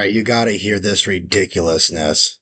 All right, you got to hear this ridiculousness.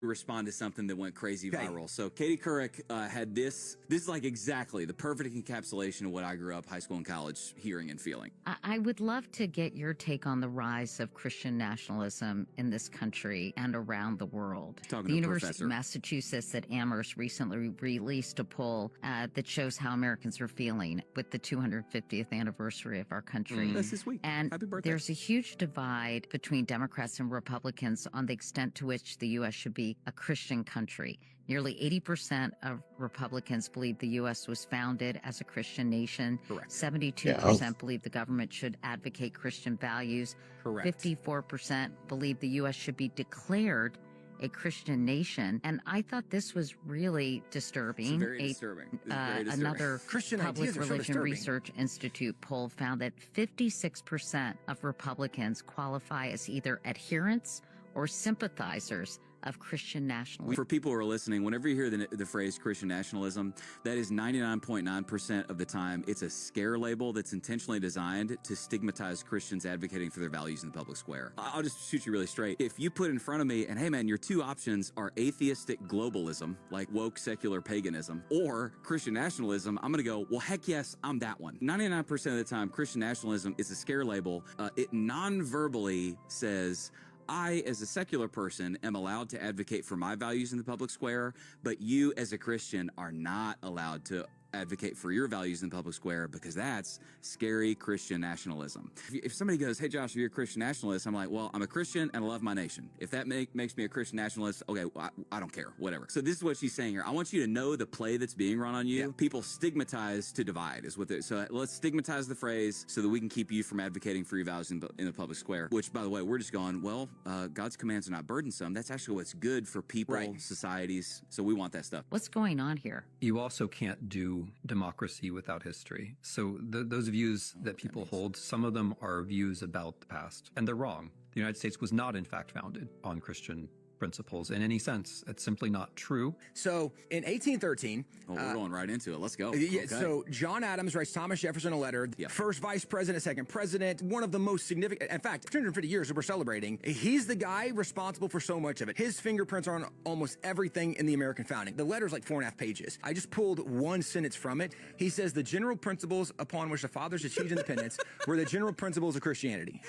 Respond to something that went crazy viral. So Katie Couric had this. This is like exactly the perfect encapsulation of what I grew up, high school and college, hearing and feeling. I would love to get your take on the rise of Christian nationalism in this country and around the world. Talking The to a University professor. of Massachusetts at Amherst recently released a poll that shows how Americans are feeling with the 250th anniversary of our country. That's this week. And Happy birthday. there's a huge divide between Democrats and Republicans on the extent to which the U.S. should be a Christian country. Nearly 80% of Republicans believe the U.S. was founded as a Christian nation. Correct. 72% believe the government should advocate Christian values. Correct. 54% believe the U.S. should be declared a Christian nation. And I thought this was really disturbing. It's very disturbing. It's very disturbing. Another Christian Public ideas are so Religion disturbing. Research Institute poll found that 56% of Republicans qualify as either adherents or sympathizers of Christian nationalism. For people who are listening, whenever you hear the phrase Christian nationalism, that is 99.9% of the time, it's a scare label that's intentionally designed to stigmatize Christians advocating for their values in the public square. I'll just shoot you really straight. If you put in front of me, and hey man, your two options are atheistic globalism, like woke secular paganism, or Christian nationalism, I'm going to go, well, heck yes, I'm that one. 99% of the time, Christian nationalism is a scare label. It non-verbally says, I, as a secular person, am allowed to advocate for my values in the public square, but you, as a Christian, are not allowed to advocate for your values in the public square because that's scary Christian nationalism. If somebody goes, hey, Josh, you're a Christian nationalist, I'm like, well, I'm a Christian and I love my nation. If that makes me a Christian nationalist, okay, well, I don't care, whatever. So this is what she's saying here. I want you to know the play that's being run on you. Yeah. People stigmatize to divide is what they, so let's stigmatize the phrase so that we can keep you from advocating for your values in the public square, which, by the way, we're just going, well, God's commands are not burdensome. That's actually what's good for people, societies. So we want that stuff. What's going on here? You also can't do democracy without history. So those views that people hold, some of them are views about the past, and they're wrong. The United States was not, in fact, founded on Christian principles in any sense. It's simply not true. So in 1813, we're going right into it. Let's go. Yeah, okay. So John Adams writes Thomas Jefferson a letter. First vice president, second president, one of the most significant. In fact, 250 years that we're celebrating. He's the guy responsible for so much of it. His fingerprints are on almost everything in the American founding. The letter's like 4.5 pages. I just pulled one sentence from it. He says the general principles upon which the fathers achieved independence were the general principles of Christianity.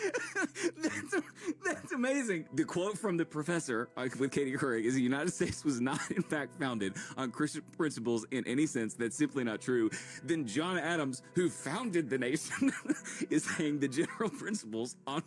That's amazing. The quote from the professor with Katie Couric is the United States was not, in fact, founded on Christian principles in any sense. That's simply not true. Then John Adams, who founded the nation, is saying the general principles on